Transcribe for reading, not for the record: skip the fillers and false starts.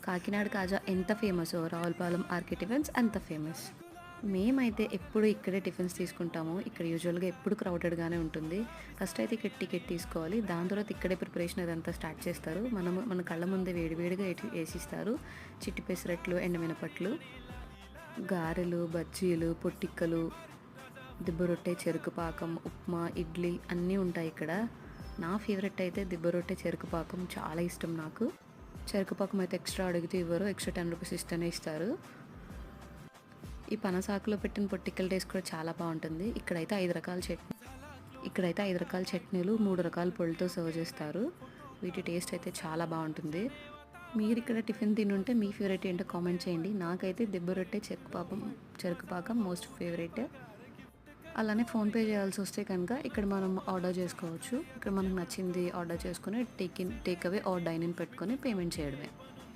కాకినాడ కాజా ఎంత ఫేమసో Ravulapalem RK tiffins అంత famous. మేమైతే ఎప్పుడు ఇక్కడే టిఫిన్స్ తీసుకుంటాము. ఇక్కడ యూజువల్‌గా ఎప్పుడు క్రౌడెడ్‌గానే ఉంటుంది. ఫస్ట్ అయితే ఇక్కడ టికెట్ తీసుకోవాలి. దాని తర్వాత ఇక్కడే ప్రిపరేషన్ అదంతా స్టార్ట్ చేస్తారు. మన కళ్ళ ముందే వేడి వేడిగా ఏసిస్తారు. చిట్టి పెసరట్లు, ఎండుమినపట్లు, గారెలు, బజ్జీలు, పొట్టిక్కలు, దిబ్బ రొట్టె, చెరుకు పాకం, ఉప్మా, ఇడ్లీ అన్నీ ఉంటాయి ఇక్కడ. నా ఫేవరెట్ అయితే దిబ్బ రొట్టె, చెరుకు పాకం చాలా ఇష్టం నాకు. చెరుకు పాకం అయితే ఎక్స్ట్రా అడిగితే ఇవ్వరు. ఎక్స్ట్రా ₹10 ఇస్తేనే ఇస్తారు. ఈ పనసాకులో పెట్టిన పొట్టిక్కల టేస్ట్ కూడా చాలా బాగుంటుంది. ఇక్కడైతే 5 రకాల చట్నీలు, 3 రకాల పొడితో సర్వ్ చేస్తారు. వీటి టేస్ట్ అయితే చాలా బాగుంటుంది. మీరు ఇక్కడ టిఫిన్ తినుంటే మీ ఫేవరెట్ ఏంటో కామెంట్ చేయండి. నాకైతే దిబ్బ రొట్టె, చెరుకు పాకం మోస్ట్ ఫేవరెట్. అలానే ఫోన్పే చేయాల్సి వస్తే కనుక ఇక్కడ మనం ఆర్డర్ చేసుకోవచ్చు. ఇక్కడ మనకు నచ్చింది ఆర్డర్ చేసుకుని take away are dyne in పెట్టుకొని పేమెంట్ చేయడమే.